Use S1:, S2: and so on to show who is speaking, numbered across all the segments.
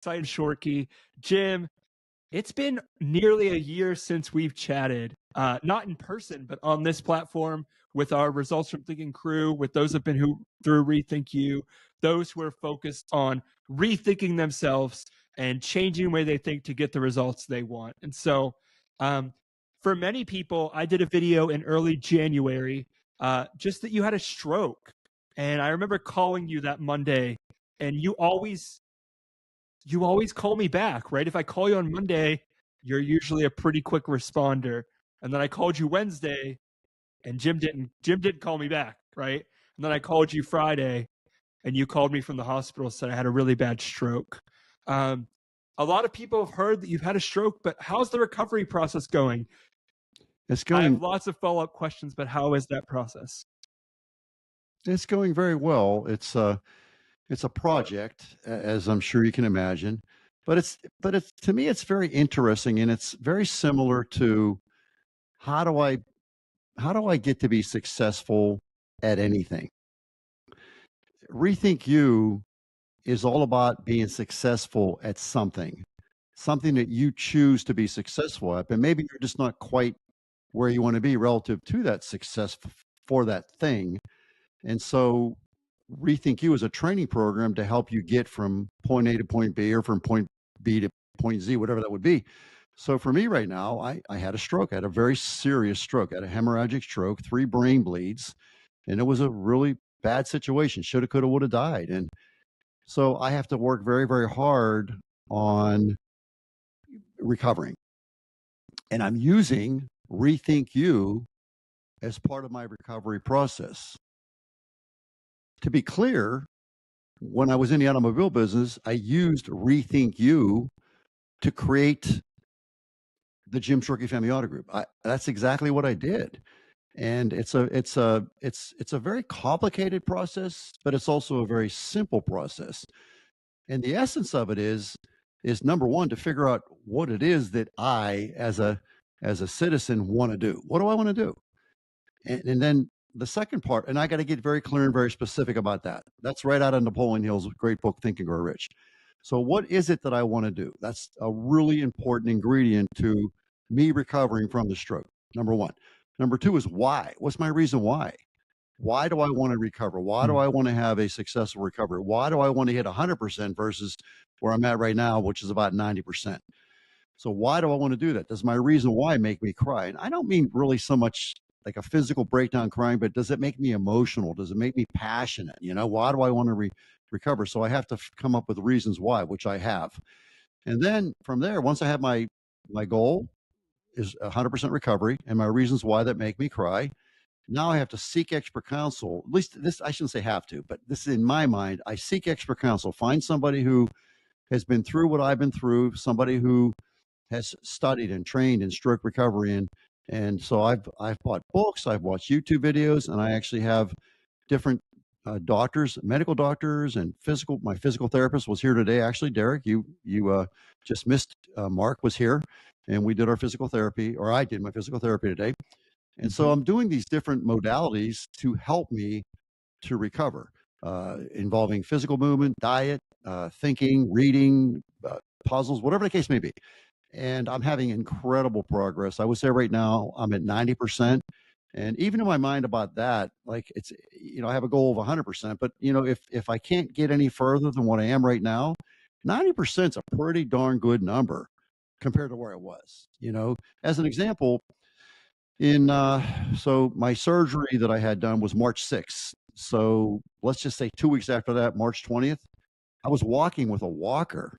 S1: Excited Shorkey. Jim, it's been nearly a year since we've chatted, not in person, but on this platform with our Results from Thinking crew, with those who've been through Rethink You, those who are focused on rethinking themselves and changing the way they think to get the results they want. And so, for many people, I did a video in early January, just that you had a stroke. And I remember calling you that Monday, and you always call me back, right? If I call you on Monday, you're usually a pretty quick responder. And then I called you Wednesday and Jim didn't call me back, right? And then I called you Friday and you called me from the hospital, said I had a really bad stroke. Um, a lot of people have heard that you've had a stroke, but how's the recovery process going?
S2: It's
S1: I have
S2: going
S1: lots of follow-up questions, but how is that process?
S2: it's going very well. It's a project, as I'm sure you can imagine, but it's to me it's very interesting, and it's very similar to how do I how do I get to be successful at anything? Rethink You is all about being successful at something that you choose to be successful at, but maybe you're just not quite where you want to be relative to that success for that thing. And so Rethink You is a training program to help you get from point A to point B, or from point B to point Z, whatever that would be. So for me right now, I had a stroke. I had a very serious stroke. I had a hemorrhagic stroke, 3 brain bleeds, and it was a really bad situation. Shoulda, coulda, woulda died. And so I have to work very, very hard on recovering. And I'm using Rethink You as part of my recovery process. To be clear, when I was in the automobile business, I used Rethink You to create the Jim Shorkey Family Auto Group. That's exactly what I did. And it's a very complicated process, but it's also a very simple process. And the essence of it is number one, to figure out what it is that I, as a citizen, want to do. What do I want to do? And then the second part, and I got to get very clear and very specific about that. That's right out of Napoleon Hill's great book, Think and Grow Rich. So what is it that I want to do? That's a really important ingredient to me recovering from the stroke. Number one. Number two is why. What's my reason why? Why do I want to recover? Why do I want to have a successful recovery? Why do I want to hit 100% versus where I'm at right now, which is about 90%? So why do I want to do that? Does my reason why make me cry? And I don't mean really so much like a physical breakdown crying, but does it make me emotional? Does it make me passionate? Why do I want to recover? So I have to come up with reasons why, which I have. And then from there, once I have my goal is 100% recovery and my reasons why that make me cry, now I have to seek expert counsel. At least this, I shouldn't say have to, but this is in my mind. I seek expert counsel, find somebody who has been through what I've been through, somebody who has studied and trained in stroke recovery. And so I've bought books, I've watched YouTube videos, and I actually have different doctors, medical doctors, and my physical therapist was here today. Actually, Derek, you just missed. Mark was here, and we did our physical therapy, or I did my physical therapy today. And so I'm doing these different modalities to help me to recover, involving physical movement, diet, thinking, reading, puzzles, whatever the case may be. And I'm having incredible progress. I would say right now I'm at 90%. And even in my mind about that, like it's, I have a goal of 100%, but if I can't get any further than what I am right now, 90% is a pretty darn good number compared to where I was. As an example, so my surgery that I had done was March 6th. So let's just say 2 weeks after that, March 20th, I was walking with a walker.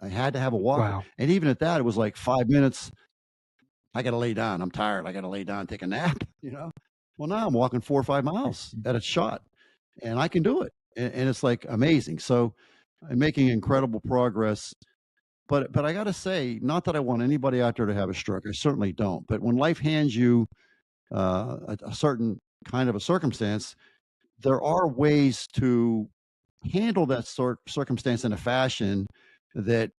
S2: I had to have a walker.
S1: Wow.
S2: And even at that, it was like 5 minutes. I got to lay down. I'm tired. I got to lay down, take a nap, Well, now I'm walking 4 or 5 miles at a shot, and I can do it. And it's like amazing. So I'm making incredible progress. But I got to say, not that I want anybody out there to have a stroke. I certainly don't. But when life hands you a certain kind of a circumstance, there are ways to handle that circumstance in a fashion that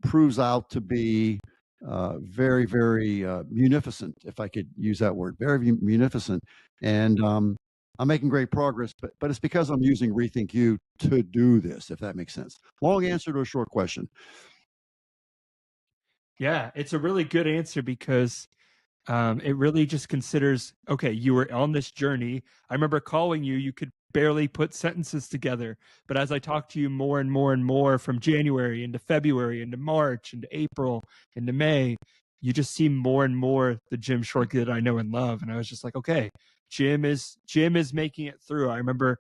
S2: proves out to be very, very munificent, if I could use that word, very munificent. And I'm making great progress, but it's because I'm using Rethink You to do this, if that makes sense. Long answer to a short question.
S1: Yeah, it's a really good answer because it really just considers, okay, you were on this journey. I remember calling you, you could barely put sentences together. But as I talked to you more and more and more from January into February into March into April into May, you just seem more and more the Jim Shorkey that I know and love. And I was just like, okay, Jim is making it through. I remember,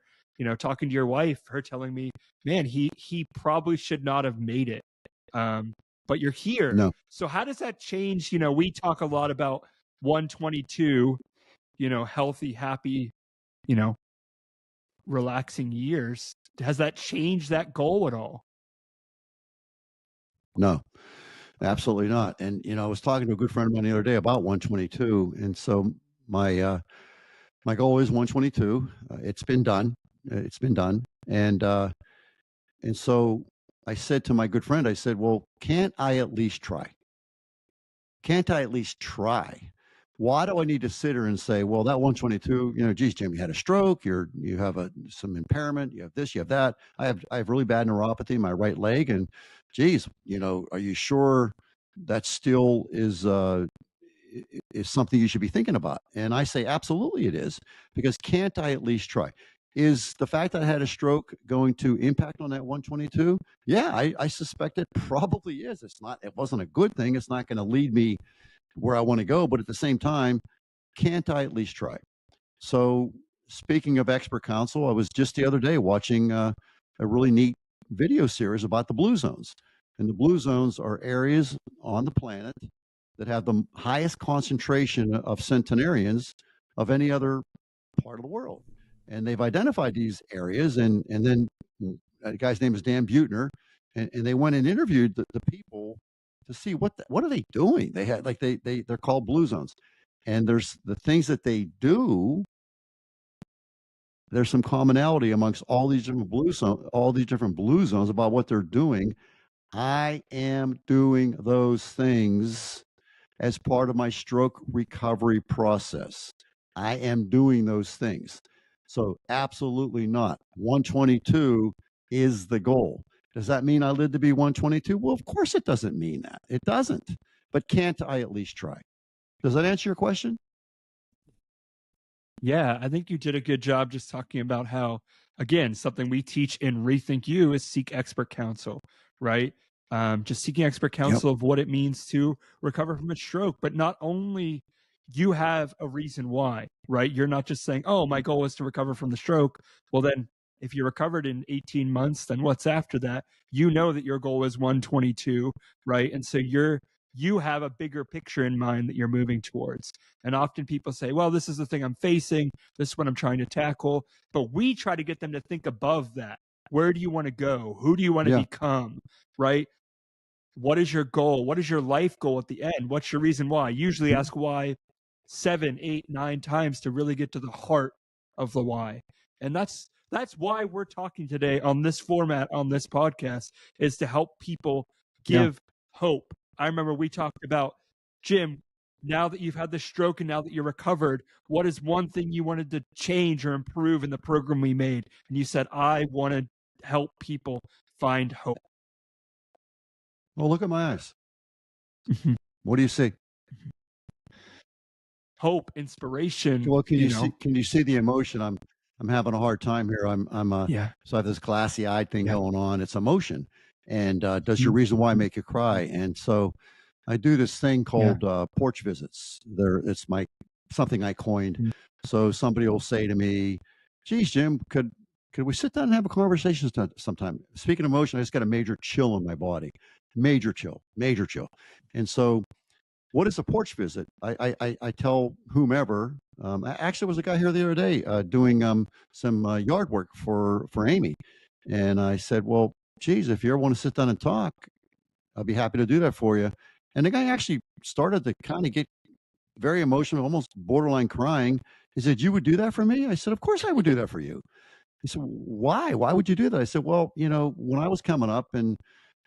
S1: talking to your wife, her telling me, man, he probably should not have made it. But you're here.
S2: No,
S1: So how does that change? We talk a lot about 122, healthy, happy, you know, relaxing years. Has that changed that goal at all?
S2: no, absolutely not. And I was talking to a good friend of mine the other day about 122, and so my goal is 122. It's been done. It's been done, and so I said to my good friend, I said, "Well, can't I at least try? Can't I at least try? Why do I need to sit here and say, well, that 122, geez, Jim, you had a stroke, you have some impairment, you have this, you have that. I have really bad neuropathy in my right leg, and geez, are you sure that still is something you should be thinking about?" And I say, absolutely, it is, because can't I at least try? Is the fact that I had a stroke going to impact on that 122? Yeah, I suspect it probably is. It wasn't a good thing. It's not going to lead me where I want to go. But at the same time, can't I at least try? So, speaking of expert counsel, I was just the other day watching a really neat video series about the blue zones. And the blue zones are areas on the planet that have the highest concentration of centenarians of any other part of the world. And they've identified these areas, and then a guy's name is Dan Buettner, and they went and interviewed the people to see what are they doing. They had like they're called blue zones, and there's the things that they do. There's some commonality amongst all these different blue zones about what they're doing. I am doing those things as part of my stroke recovery process. I am doing those things. So, absolutely not. 122 is the goal. Does that mean I live to be 122? Well, of course it doesn't mean that. It doesn't. But can't I at least try? Does that answer your question?
S1: Yeah, I think you did a good job just talking about how, again, something we teach in Rethink You is seek expert counsel, right? Just seeking expert
S2: Yep.
S1: counsel of what it means to recover from a stroke. But not only you have a reason why, right? You're not just saying, oh, my goal is to recover from the stroke. Well, then if you recovered in 18 months, then what's after that? You know that your goal is 122, right? And so you have a bigger picture in mind that you're moving towards. And often people say, well, this is the thing I'm facing. This is what I'm trying to tackle. But we try to get them to think above that. Where do you want to go? Who do you want to
S2: Yeah.
S1: become? Right? What is your goal? What is your life goal at the end? What's your reason why? Usually ask why 7, 8, 9 times to really get to the heart of the why. And that's why we're talking today on this format on this podcast, is to help people
S2: Yeah.
S1: give hope. I remember we talked about, Jim, now that you've had the stroke and now that you're recovered, what is one thing you wanted to change or improve in the program we made? And you said, I want to help people find hope.
S2: Well, look at my eyes. What do you see?
S1: Hope, inspiration,
S2: Well, can you see the emotion? I'm having a hard time here.
S1: Yeah.
S2: So I have this glassy eyed thing
S1: Yeah.
S2: going on. It's emotion. And does your
S1: Mhm.
S2: reason why make you cry? And so I do this thing called porch visits. It's something I coined.
S1: Mhm.
S2: So somebody will say to me, "Geez, Jim, could we sit down and have a conversation sometime?" Speaking of emotion, I just got a major chill in my body, major chill, major chill. And so, what is a porch visit? I tell whomever. Actually, was a guy here the other day doing some yard work for Amy, and I said, "Well, geez, if you ever want to sit down and talk, I'll be happy to do that for you." And the guy actually started to kind of get very emotional, almost borderline crying. He said, "You would do that for me?" I said, "Of course I would do that for you." He said, "Why? Why would you do that?" I said, "Well, when I was coming up and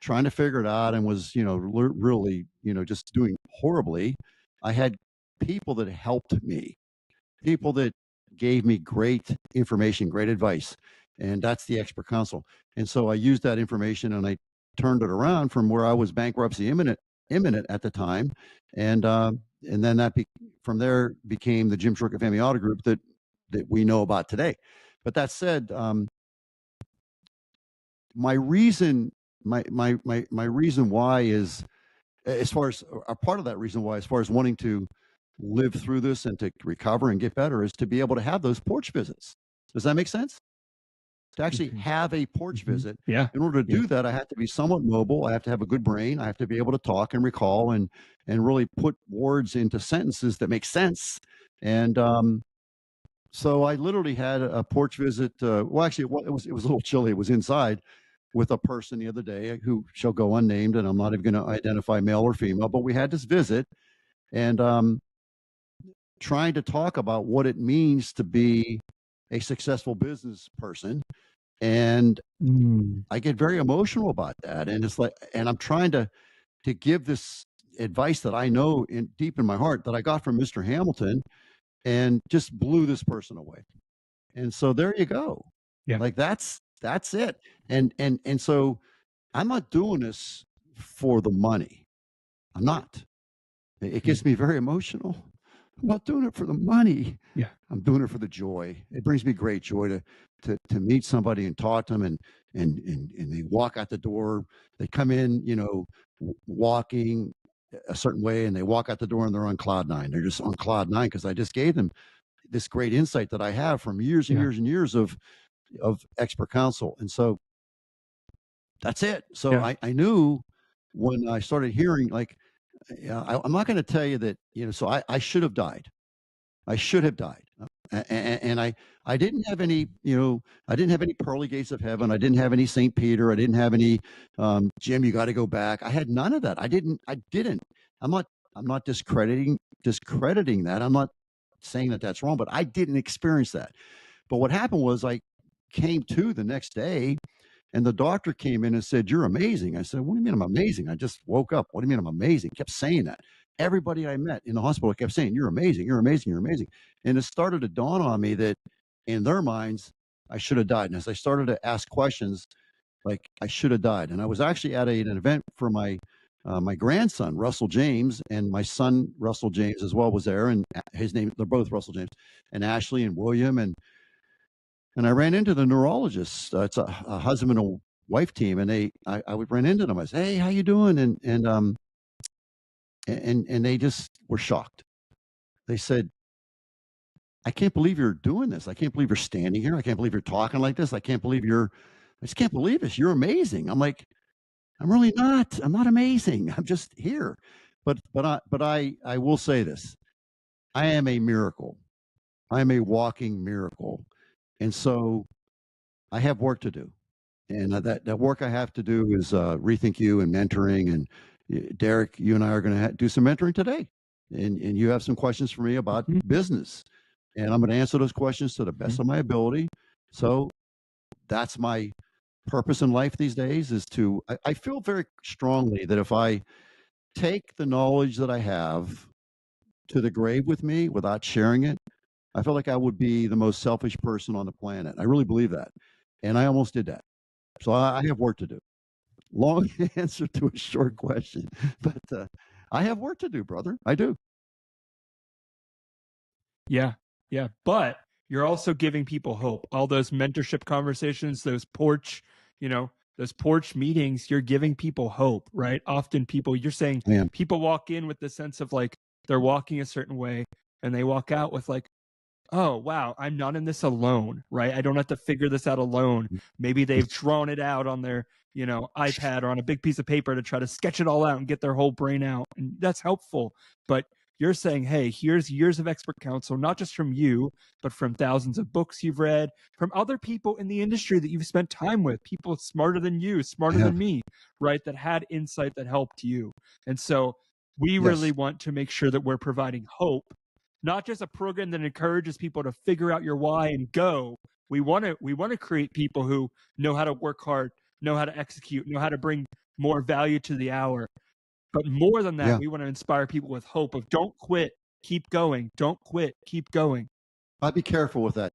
S2: trying to figure it out and was, really, just doing horribly, I had people that helped me, people that gave me great information, great advice. And that's the expert counsel. And so I used that information and I turned it around from where I was bankruptcy imminent at the time. And then from there became the Jim Shorkey Family Auto Group that we know about today. But that said, my reason my reason why is, as far as a part of that reason why, as far as wanting to live through this and to recover and get better, is to be able to have those porch visits. Does that make sense? To actually have a porch visit.
S1: Yeah.
S2: In order to do that, I have to be somewhat mobile. I have to have a good brain. I have to be able to talk and recall and really put words into sentences that make sense. And so I literally had a porch visit. Well, actually, it was a little chilly. It was inside with a person the other day who shall go unnamed, and I'm not even going to identify male or female. But we had this visit, and trying to talk about what it means to be a successful business person. And I get very emotional about that. And it's like, and I'm trying to give this advice that I know deep in my heart that I got from Mr. Hamilton, and just blew this person away. And so there you go.
S1: Yeah.
S2: Like that's it. And so I'm not doing this for the money. I'm not. It gets me very emotional. I'm not doing it for the money.
S1: Yeah.
S2: I'm doing it for the joy. It brings me great joy to meet somebody and talk to them, and they walk out the door. They come in, walking a certain way, and they walk out the door and they're on cloud nine. They're just on cloud nine because I just gave them this great insight that I have from years and years and years of expert counsel. And so that's it. So I knew when I started hearing, like, I'm not going to tell you that, so I should have died. I should have died. And I didn't have any, I didn't have any pearly gates of heaven. I didn't have any St. Peter. I didn't have any, Jim, you got to go back. I had none of that. I didn't. I'm not discrediting that. I'm not saying that that's wrong, but I didn't experience that. But what happened was I came to the next day, and the doctor came in and said, "You're amazing." I said, "What do you mean I'm amazing? I just woke up. What do you mean I'm amazing?" Kept saying that. Everybody I met in the hospital kept saying, "You're amazing. You're amazing. You're amazing." And it started to dawn on me that in their minds, I should have died. And as I started to ask questions, like, I should have died. And I was actually at an event for my grandson, Russell James, and my son, Russell James, as well, was there. And his name, they're both Russell James, and Ashley and William. And I ran into the neurologist. It's a husband and a wife team. And I would run into them. I said, "Hey, how you doing?" And they just were shocked. They said, "I can't believe you're doing this. I can't believe you're standing here. I can't believe you're talking like this. I just can't believe this. You're amazing." I'm like, "I'm really not. I'm not amazing. I'm just here." But I will say this. I am a miracle. I am a walking miracle. And so I have work to do. And that work I have to do is rethink you and mentoring. And Derek, you and I are going to do some mentoring today. And you have some questions for me about business. And I'm going to answer those questions to the best of my ability. So that's my purpose in life these days, is I feel very strongly that if I take the knowledge that I have to the grave with me without sharing it, I feel like I would be the most selfish person on the planet. I really believe that. And I almost did that. So I have work to do. Long answer to a short question, but I have work to do, brother. I do.
S1: Yeah. Yeah. But you're also giving people hope. All those mentorship conversations, those porch meetings, you're giving people hope, right? Often you're saying people walk in with the sense of like they're walking a certain way, and they walk out with like, "Oh, wow, I'm not in this alone," right? I don't have to figure this out alone. Maybe they've drawn it out on their, iPad or on a big piece of paper to try to sketch it all out and get their whole brain out. And that's helpful. But you're saying, hey, here's years of expert counsel, not just from you, but from thousands of books you've read, from other people in the industry that you've spent time with, people smarter than you, smarter than me, right? That had insight that helped you. And so we really want to make sure that we're providing hope, not just a program that encourages people to figure out your why and go. We want to create people who know how to work hard, know how to execute, know how to bring more value to the hour. But more than that, we want to inspire people with hope of don't quit, keep going, don't quit, keep going.
S2: I'd be careful with that.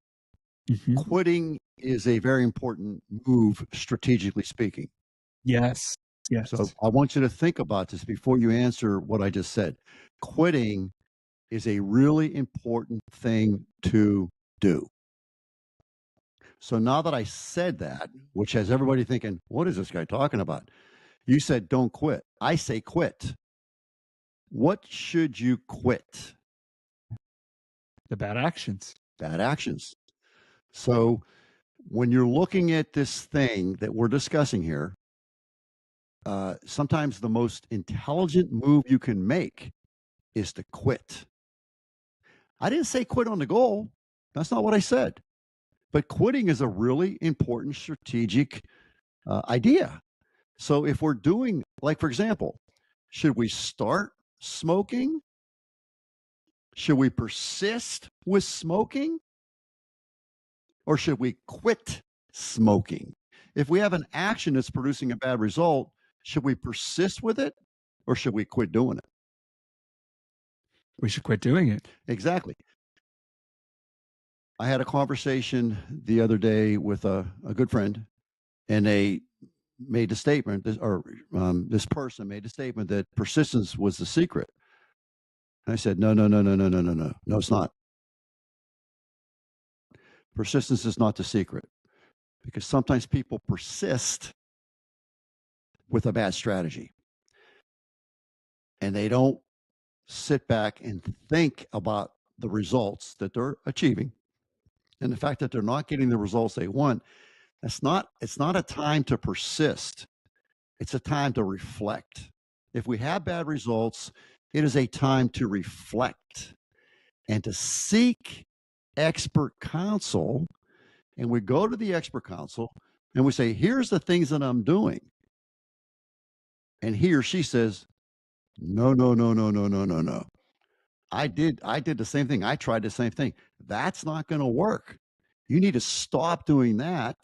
S1: Mhm.
S2: Quitting is a very important move, strategically speaking.
S1: Yes. Yes.
S2: So I want you to think about this before you answer what I just said. Quitting is a really important thing to do. So now that I said that, which has everybody thinking, what is this guy talking about? You said don't quit. I say quit. What should you quit?
S1: The bad actions.
S2: Bad actions. So when you're looking at this thing that we're discussing here, sometimes the most intelligent move you can make is to quit. I didn't say quit on the goal. That's not what I said. But quitting is a really important strategic idea. So if we're doing, like, for example, should we start smoking? Should we persist with smoking? Or should we quit smoking? If we have an action that's producing a bad result, should we persist with it or should we quit doing it?
S1: We should quit doing it.
S2: Exactly. I had a conversation the other day with a good friend, and they made a statement, this person made a statement that persistence was the secret. And I said, no, no, no, no, no, no, no, no, no, it's not. Persistence is not the secret because sometimes people persist with a bad strategy and they don't sit back and think about the results that they're achieving and the fact that they're not getting the results they want. It's not a time to persist. It's a time to reflect. If we have bad results, it is a time to reflect and to seek expert counsel. And we go to the expert counsel and we say, here's the things that I'm doing. And he or she says, no, no, no, no, no, no, no, no. I did the same thing. I tried the same thing. That's not going to work. You need to stop doing that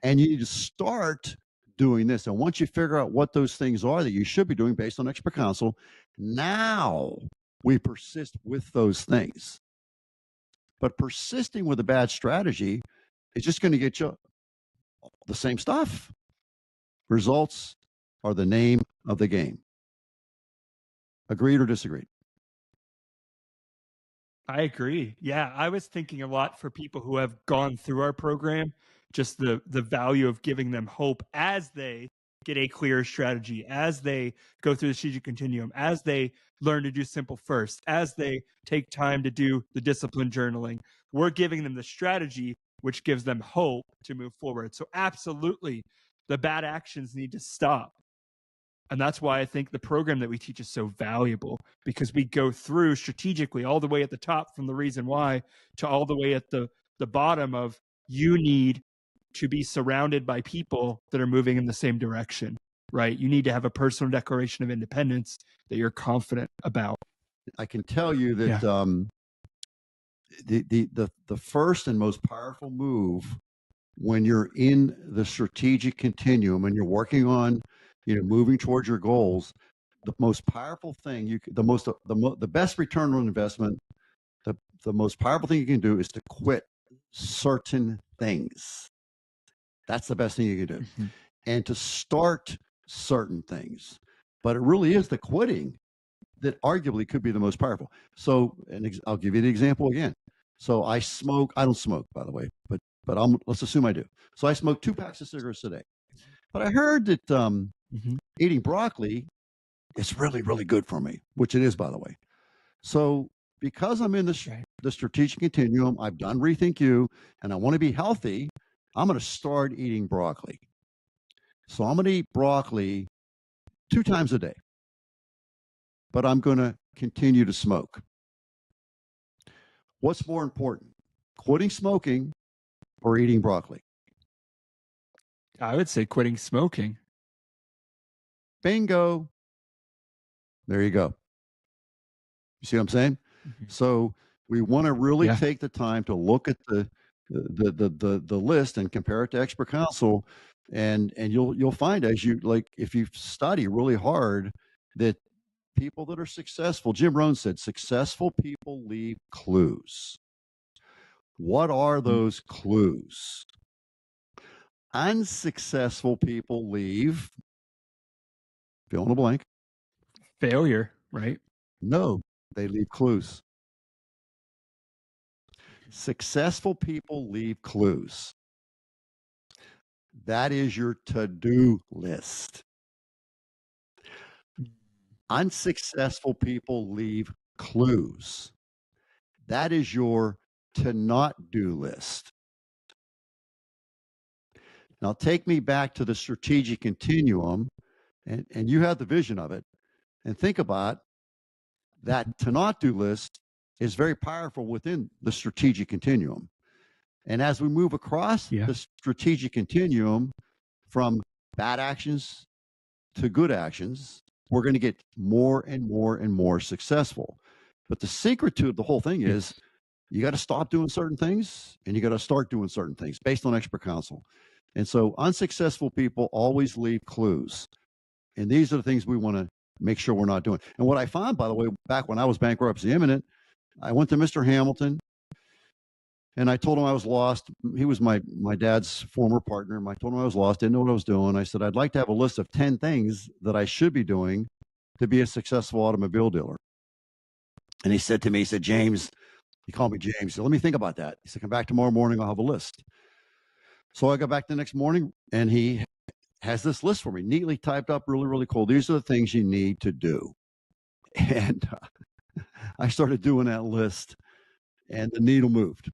S2: and you need to start doing this. And once you figure out what those things are that you should be doing based on expert counsel, now we persist with those things. But persisting with a bad strategy is just going to get you the same stuff. Results are the name of the game. Agreed or disagreed?
S1: I agree. Yeah, I was thinking a lot for people who have gone through our program, just the value of giving them hope as they get a clear strategy, as they go through the strategic continuum, as they learn to do simple first, as they take time to do the discipline journaling. We're giving them the strategy, which gives them hope to move forward. So absolutely, the bad actions need to stop. And that's why I think the program that we teach is so valuable, because we go through strategically all the way at the top from the reason why to all the way at the bottom of you need to be surrounded by people that are moving in the same direction, right? You need to have a personal declaration of independence that you're confident about.
S2: I can tell you that the first and most powerful move when you're in the strategic continuum and you're working on, moving towards your goals, the most powerful thing the best return on investment, the most powerful thing you can do is to quit certain things. That's the best thing you can do.
S1: Mm-hmm.
S2: And to start certain things. But it really is the quitting that arguably could be the most powerful. So, and I'll give you the example again. So I smoke. I don't smoke, by the way, but let's assume I do. So I smoke 2 packs of cigarettes a day. But I heard that eating broccoli is really, really good for me, which it is, by the way. So because I'm in the strategic continuum, I've done Rethink You, and I want to be healthy, I'm going to start eating broccoli. So I'm going to eat broccoli 2 times a day, but I'm going to continue to smoke. What's more important, quitting smoking or eating broccoli?
S1: I would say quitting smoking.
S2: Bingo. There you go. You see what I'm saying?
S1: Mm-hmm.
S2: So we want to really take the time to look at the list and compare it to expert counsel, and you'll find, as you like, if you study really hard, that people that are successful, Jim Rohn said, successful people leave clues. What are those clues? Unsuccessful people leave, fill in the blank.
S1: Failure, right?
S2: No, they leave clues. Successful people leave clues. That is your to-do list. Unsuccessful people leave clues. That is your to not do list. Now, take me back to the strategic continuum, and you have the vision of it, and think about that to not do list is very powerful within the strategic continuum. And as we move across
S1: Yeah.
S2: the strategic continuum from bad actions to good actions, we're going to get more and more and more successful. But the secret to the whole thing is you got to stop doing certain things and you got to start doing certain things based on expert counsel. And so unsuccessful people always leave clues. And these are the things we want to make sure we're not doing. And what I found, by the way, back when I was bankruptcy imminent, I went to Mr. Hamilton and I told him I was lost. He was my dad's former partner. I told him I was lost, didn't know what I was doing. I said, I'd like to have a list of 10 things that I should be doing to be a successful automobile dealer. And he said to me, he said, James, he called me James. He said, let me think about that. He said, come back tomorrow morning. I'll have a list. So I got back the next morning and he has this list for me, neatly typed up, really, really cool. These are the things you need to do. And I started doing that list and the needle moved.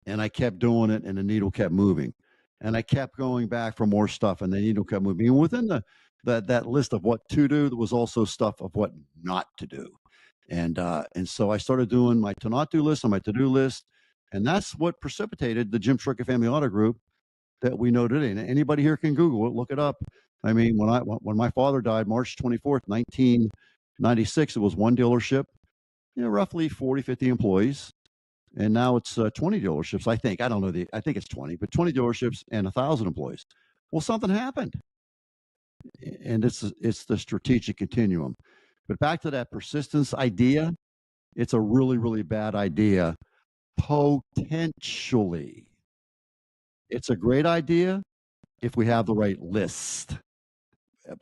S2: And I kept doing it and the needle kept moving. And I kept going back for more stuff and the needle kept moving. And within that list of what to do, there was also stuff of what not to do. And so I started doing my to not do list on my to-do list. And that's what precipitated the Jim Shorkey Family Auto Group that we know today. And anybody here can Google it, look it up. I mean, when my father died, March 24th, 1996, it was one dealership, roughly 40, 50 employees. And now it's 20 dealerships, I think. I don't know. I think it's 20, but 20 dealerships and 1,000 employees. Well, something happened. And it's the strategic continuum. But back to that persistence idea, it's a really, really bad idea, potentially. It's a great idea if we have the right list,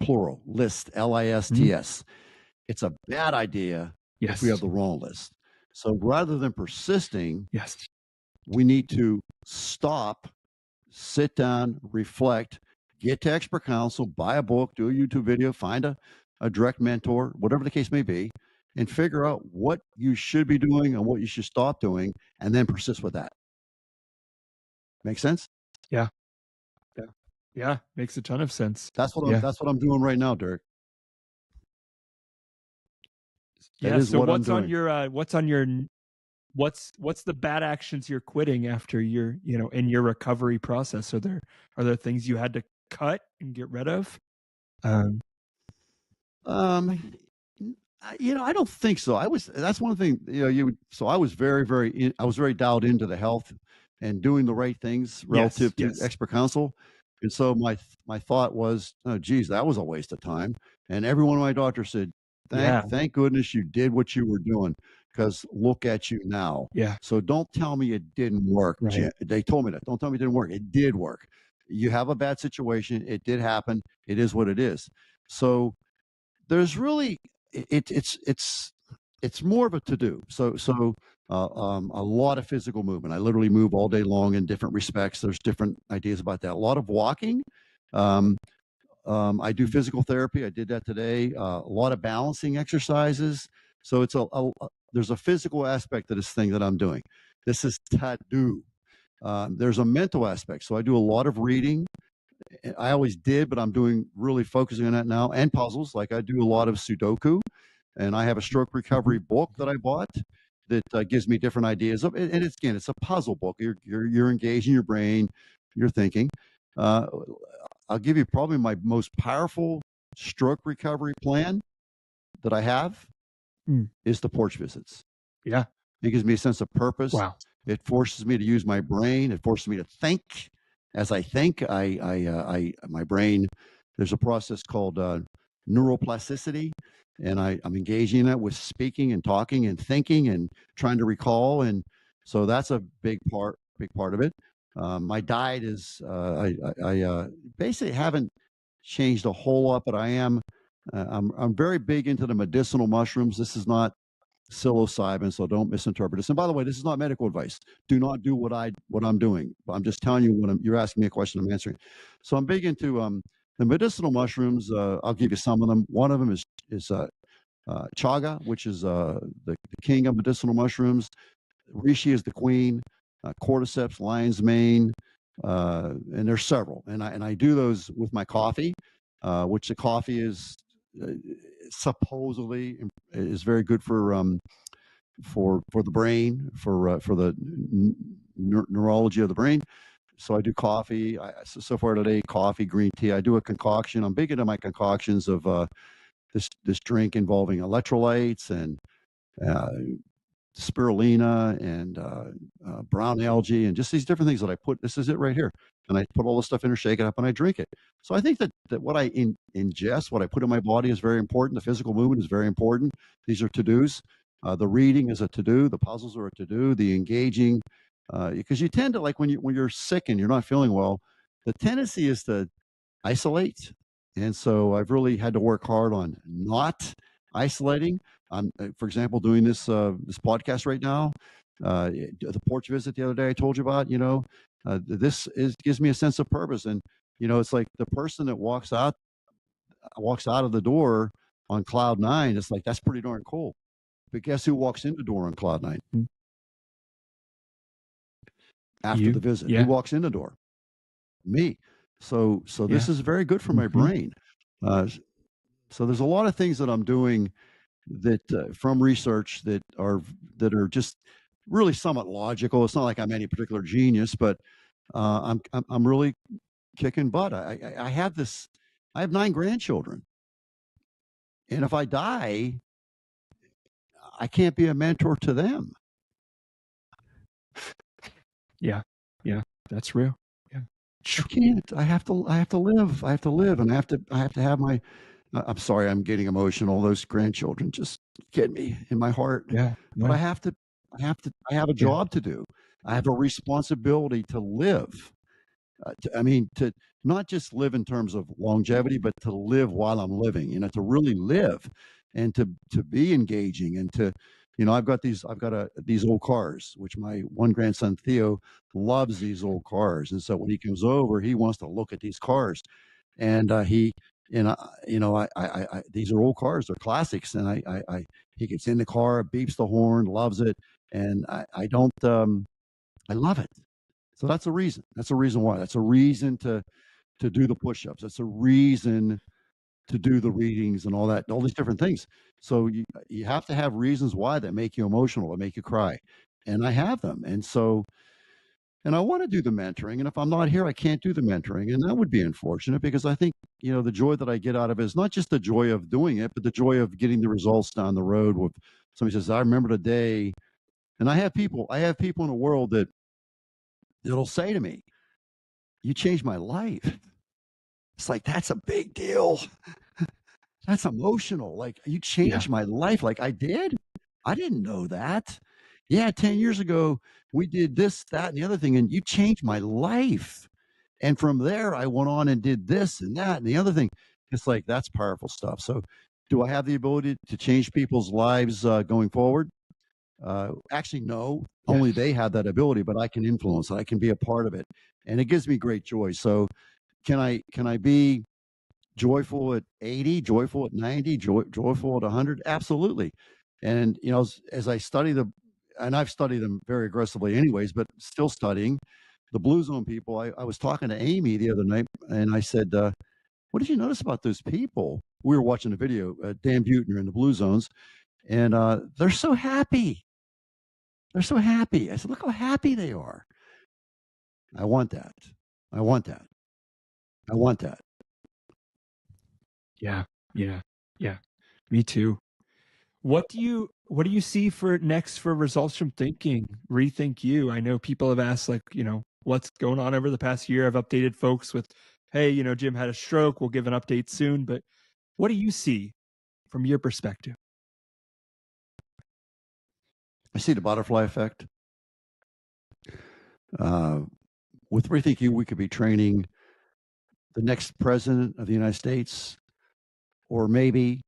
S2: plural, list, L-I-S-T-S. It's a bad idea if we have the wrong list. So rather than persisting, we need to stop, sit down, reflect, get to expert counsel, buy a book, do a YouTube video, find a direct mentor, whatever the case may be, and figure out what you should be doing and what you should stop doing, and then persist with that. Make sense?
S1: Yeah. Yeah, makes a ton of sense.
S2: That's what I'm doing right now, Derek.
S1: Yeah. So what's on your what's the bad actions you're quitting after you're in your recovery process? Are there things you had to cut and get rid of?
S2: I don't think so. That's one thing, I was very dialed into the health and doing the right things relative to expert counsel. And so my thought was, oh, geez, that was a waste of time. And every one of my doctors said, thank goodness you did what you were doing, because look at you now.
S1: Yeah.
S2: So don't tell me it didn't work.
S1: Right.
S2: They told me that. Don't tell me it didn't work. It did work. You have a bad situation. It did happen. It is what it is. So there's really, it's more of a to-do. So a lot of physical movement. I literally move all day long in different respects. There's different ideas about that. A lot of walking. I do physical therapy. I did that today. A lot of balancing exercises. So it's there's a physical aspect to this thing that I'm doing. This is to-do. There's a mental aspect. So I do a lot of reading. I always did, but I'm really focusing on that now, and puzzles. Like I do a lot of Sudoku, and I have a stroke recovery book that I bought that gives me different ideas of. And it's a puzzle book. You're engaging your brain, you're thinking. I'll give you probably my most powerful stroke recovery plan that I have is the porch visits.
S1: Yeah,
S2: it gives me a sense of purpose.
S1: Wow.
S2: It forces me to use my brain. It forces me to think. As I think, my brain, there's a process called neuroplasticity, and I'm engaging in that with speaking and talking and thinking and trying to recall. And So that's a big part of it. My diet is I basically haven't changed a whole lot, but I'm very big into the medicinal mushrooms. This is not psilocybin, so don't misinterpret this. And by the way, this is not medical advice. Do not do what I'm doing. I'm just telling you you're asking me a question, I'm answering. So I'm big into the medicinal mushrooms. I'll give you some of them. One of them is chaga, which is the king of medicinal mushrooms. Reishi is the queen. Cordyceps, lion's mane, and there's several. And I do those with my coffee, which the coffee is supposedly is very good for the brain, for the neurology of the brain. So I do coffee. So far today, coffee, green tea. I do a concoction. I'm big into my concoctions of this drink involving electrolytes and uh, spirulina and brown algae and just these different things that I put. This is it right here, and I put all this stuff in or shake it up, and I drink it. So I think that what I ingest, what I put in my body, is very important. The physical movement is very important. These are to dos. The reading is a to do. The puzzles are a to do. The engaging, because you tend to, like, when you're sick and you're not feeling well, the tendency is to isolate. And so I've really had to work hard on not isolating. I'm, for example, doing this podcast right now. The porch visit the other day I told you about. This gives me a sense of purpose, and it's like the person that walks out of the door on cloud nine. It's like, that's pretty darn cool. But guess who walks in the door on cloud nine after the visit?
S1: Yeah.
S2: Who walks in the door? Me. So this is very good for my brain. So there's a lot of things that I'm doing that from research that are just really somewhat logical. It's not like I'm any particular genius, but I'm really kicking butt. I have 9 grandchildren, and if I die, I can't be a mentor to them.
S1: Yeah, that's real. Yeah,
S2: I can't. I have to live. I have to live, and I have to have my. I'm sorry, I'm getting emotional. Those grandchildren just get me in my heart.
S1: Yeah,
S2: But I have I have a job to do. I have a responsibility to live. To not just live in terms of longevity, but to live while I'm living, to really live and to be engaging and to, I've got these old cars, which my one grandson, Theo, loves these old cars. And so when he comes over, he wants to look at these cars, and these are old cars, they're classics. And he gets in the car, beeps the horn, loves it. And I don't, I love it. So that's a reason. That's a reason why. That's a reason to do the push-ups. That's a reason to do the readings and all these different things. So you have to have reasons why that make you emotional, that make you cry. And I have them. And I want to do the mentoring. And if I'm not here, I can't do the mentoring. And that would be unfortunate, because I think, the joy that I get out of it is not just the joy of doing it, but the joy of getting the results down the road. With somebody says, I remember the day. And I have people in the world that'll say to me, you changed my life. It's like, that's a big deal. That's emotional. Like, you changed my life. Like, I did? I didn't know that. Yeah, 10 years ago, we did this, that, and the other thing, and you changed my life. And from there, I went on and did this and that and the other thing. It's like, that's powerful stuff. So, do I have the ability to change people's lives going forward? Actually, no. Only they have that ability, but I can influence it. I can be a part of it, and it gives me great joy. So, can I be joyful at 80, joyful at 90, joyful at 100? Absolutely. And as I study and I've studied them very aggressively anyways, but still studying the Blue Zone people. I was talking to Amy the other night, and I said, what did you notice about those people? We were watching a video, Dan Buettner in the Blue Zones, and they're so happy. They're so happy. I said, look how happy they are. I want that. I want that. I want that.
S1: Yeah. Me too. What do you see for next for Results from Thinking? Rethink You. I know people have asked, like, what's going on over the past year. I've updated folks with, hey, Jim had a stroke. We'll give an update soon. But what do you see from your perspective?
S2: I see the butterfly effect. With Rethink You, we could be training the next president of the United States, or maybe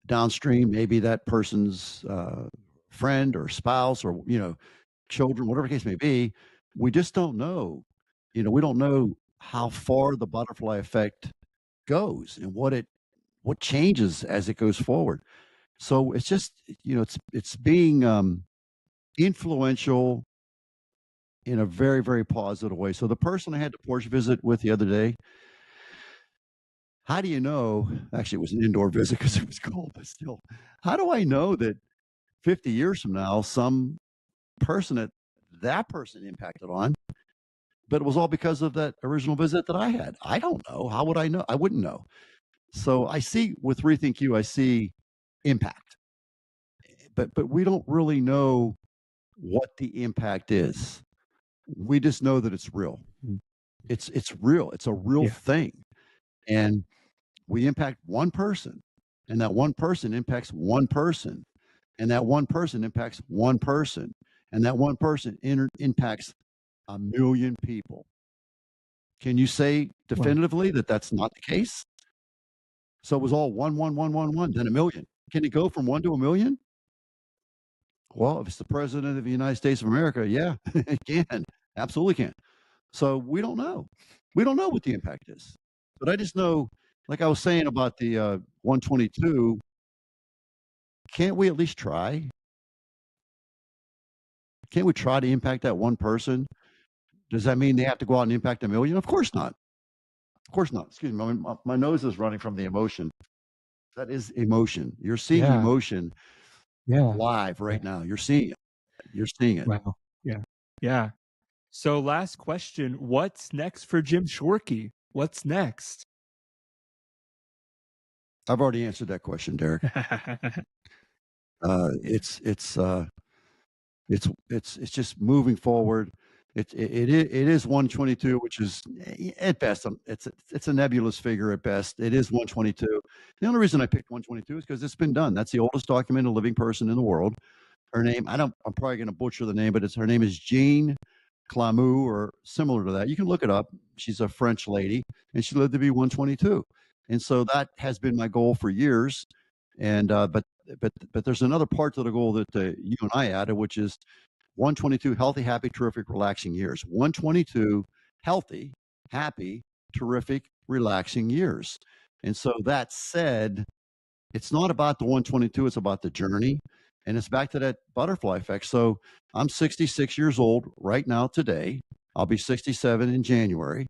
S2: downstream, maybe that person's friend or spouse, or children, whatever the case may be. We just don't know. We don't know how far the butterfly effect goes and what changes as it goes forward. So it's just it's being influential in a very, very positive way. So the person I had the porch visit with the other day, how do you know? Actually, it was an indoor visit because it was cold, but still, how do I know that 50 years from now, some person that person impacted on, but it was all because of that original visit that I had? I don't know. How would I know? I wouldn't know. So I see with Rethink You, I see impact, but we don't really know what the impact is. We just know that it's real. It's real. It's a real
S1: Yeah.
S2: thing, and we impact one person, and that one person impacts one person, and that one person impacts one person, and that one person impacts a million people. Can you say definitively that that's not the case? So it was all one, one, one, one, one, then a million. Can it go from one to a million? Well, if it's the president of the United States of America, yeah, it can. Absolutely can. So we don't know. We don't know what the impact is. But I just know, like I was saying about the 122, can't we at least try? Can't we try to impact that one person? Does that mean they have to go out and impact a million? Of course not. Of course not. Excuse me. My nose is running from the emotion. That is emotion. You're seeing
S1: Yeah.
S2: emotion
S1: Yeah.
S2: live right now. You're seeing it. You're seeing it.
S1: Wow. Yeah. Yeah. So last question, what's next for Jim Shorkey? What's next?
S2: I've already answered that question, Derek. Uh, it's it's uh, it's just moving forward. It is 122, which is at best it's a nebulous figure at best. It is 122. The only reason I picked 122 is because it's been done. That's the oldest documented living person in the world. Her name, I'm probably going to butcher the name, but her name is Jean Clamu or similar to that. You can look it up. She's a French lady, and she lived to be 122. And so that has been my goal for years. And but there's another part to the goal that you and I added, which is 122 healthy, happy, terrific, relaxing years. 122 healthy, happy, terrific, relaxing years. And so that said, it's not about the 122, it's about the journey. And it's back to that butterfly effect. So I'm 66 years old right now today. I'll be 67 in January.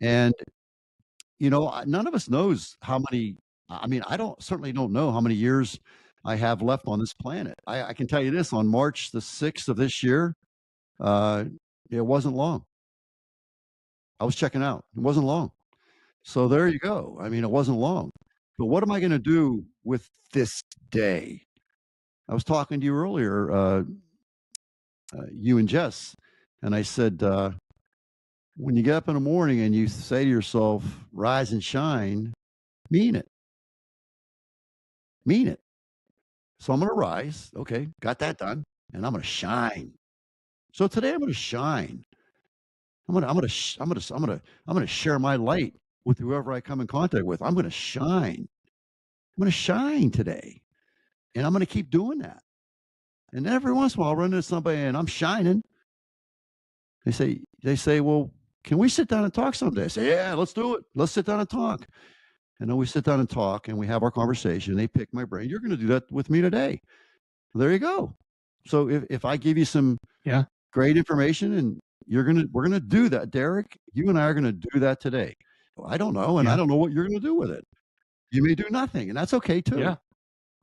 S2: And, none of us knows how many, I mean, I certainly don't know how many years I have left on this planet. I can tell you this, on March the 6th of this year, uh, it wasn't long. I was checking out. It wasn't long. So there you go. I mean, it wasn't long. But what am I going to do with this day? I was talking to you earlier, you and Jess, and I said, when you get up in the morning and you say to yourself, rise and shine, mean it. Mean it. So I'm going to rise. Okay, got that done. And I'm going to shine. So today I'm going to shine. I'm going to share my light with whoever I come in contact with. I'm going to shine. I'm going to shine today. And I'm going to keep doing that. And then every once in a while I'll run into somebody and I'm shining. They say, well, can we sit down and talk someday? I say, yeah, let's do it. Let's sit down and talk. And then we sit down and talk and we have our conversation. They pick my brain. You're going to do that with me today. There you go. So if I give you some
S1: Yeah.
S2: great information and we're going to do that, Derek, you and I are going to do that today. I don't know. And I
S1: Yeah.
S2: don't know what you're going to do with it. You may do nothing, and that's okay too.
S1: Yeah.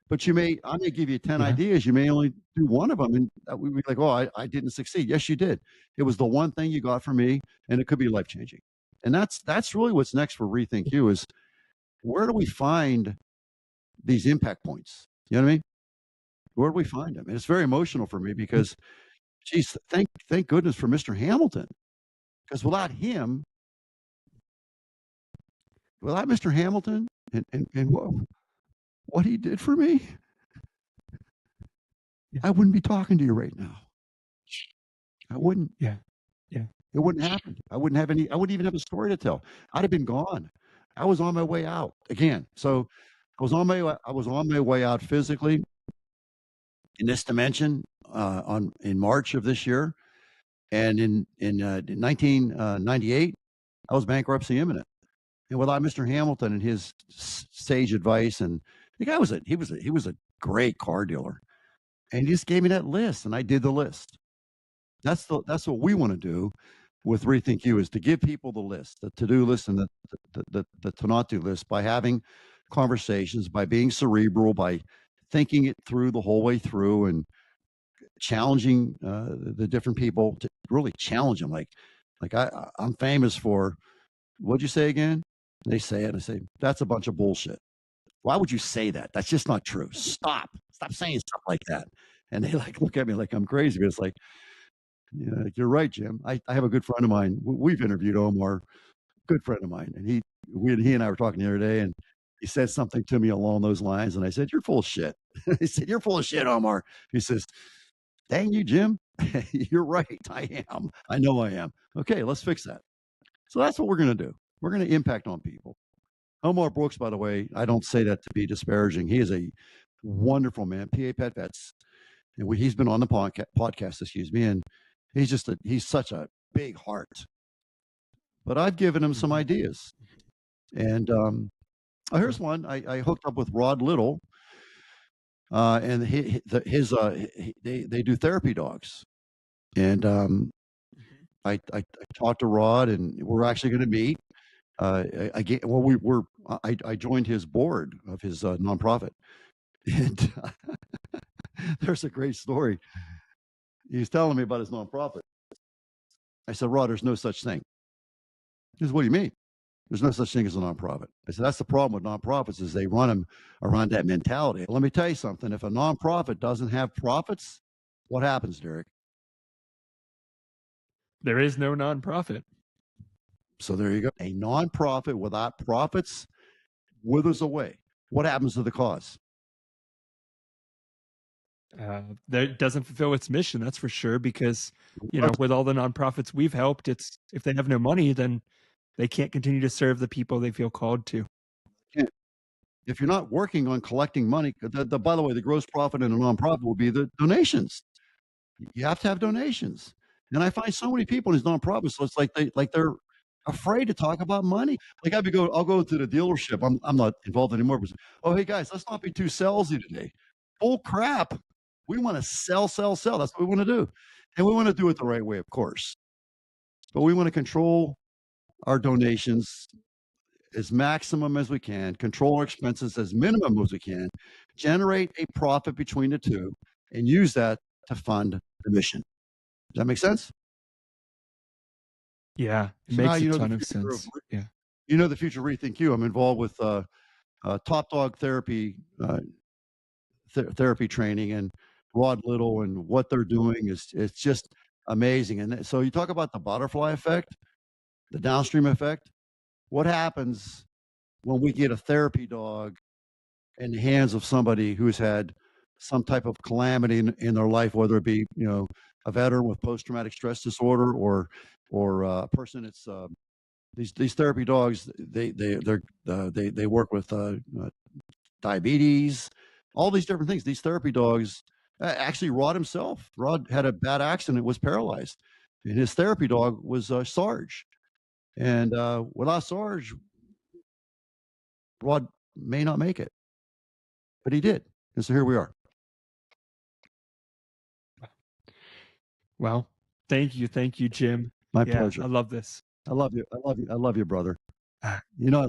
S2: But I may give you 10
S1: Yeah.
S2: ideas. You may only do one of them. And we'd be like, oh, I didn't succeed. Yes, you did. It was the one thing you got from me, and it could be life changing. And that's really what's next for Rethink You is where do we find these impact points? You know what I mean? Where do we find them? And it's very emotional for me because, geez, thank goodness for Mr. Hamilton. Because without Mr. Hamilton and what he did for me,
S1: Yeah.
S2: I wouldn't be talking to you right now. I wouldn't.
S1: Yeah. Yeah.
S2: It wouldn't happen. I wouldn't even have a story to tell. I'd have been gone. I was on my way out again. So I was on my way out physically in this dimension on in March of this year, and in 1998, I was bankruptcy imminent. And without Mr. Hamilton and his sage advice, and the guy he was a great car dealer, and he just gave me that list, and I did the list. That's what we want to do with Rethink You, is to give people the list, the to-do list, and the to not do list, by having conversations, by being cerebral, by thinking it through the whole way through, and challenging the different people to really challenge them. I'm famous for, what'd you say again? They say it, and I say, that's a bunch of bullshit. Why would you say that? That's just not true. Stop saying stuff like that. And they look at me like I'm crazy. But it's like, yeah, you're right, Jim. I have a good friend of mine. We've interviewed Omar, good friend of mine, and he and I were talking the other day, and he said something to me along those lines, and I said, "You're full of shit." He said, "You're full of shit, Omar." He says, "Dang you, Jim. You're right. I am. I know I am." Okay, let's fix that. So that's what we're going to do. We're going to impact on people. Omar Brooks, by the way, I don't say that to be disparaging. He is a wonderful man, PA Pet Vets, and he's been on the podcast, excuse me, and he's such a big heart. But I've given him some ideas, and here's one. I hooked up with Rod Little, and they do therapy dogs, and I talked to Rod, and we're actually going to meet. I joined his board of his nonprofit, and there's a great story. He's telling me about his nonprofit. I said, Rod, there's no such thing. He says, what do you mean? There's no such thing as a nonprofit. I said, that's the problem with nonprofits, is they run them around that mentality. Let me tell you something. If a nonprofit doesn't have profits, what happens, Derek?
S1: There is no nonprofit.
S2: So there you go. A nonprofit without profits withers away. What happens to the cause?
S1: That doesn't fulfill its mission, that's for sure, because with all the nonprofits we've helped, it's if they have no money, then they can't continue to serve the people they feel called to.
S2: If you're not working on collecting money, by the way, the gross profit in a nonprofit will be the donations. You have to have donations. And I find so many people in these nonprofits, so it's like they're afraid to talk about money. Like I'll go to the dealership. I'm not involved anymore. But, oh, hey guys, let's not be too salesy today. Bull crap. We want to sell. That's what we want to do. And we want to do it the right way, of course. But we want to control our donations as maximum as we can, control our expenses as minimum as we can, generate a profit between the two, and use that to fund the mission. Does that make sense?
S1: Yeah, it makes a ton of sense. Yeah.
S2: You know the future Rethink You. I'm involved with Top Dog Therapy therapy training, and Rod Little, and what they're doing is it's just amazing. And so you talk about the butterfly effect, the downstream effect. What happens when we get a therapy dog in the hands of somebody who's had some type of calamity in their life, whether it be a veteran with post-traumatic stress disorder, or a person that's these therapy dogs, they work with diabetes, all these different things. These therapy dogs, actually, Rod had a bad accident, was paralyzed, and his therapy dog was Sarge. And without Sarge, Rod may not make it, but he did. And so here we are.
S1: Well, thank you, Jim.
S2: My pleasure.
S1: I love this.
S2: I love you, brother. You know, I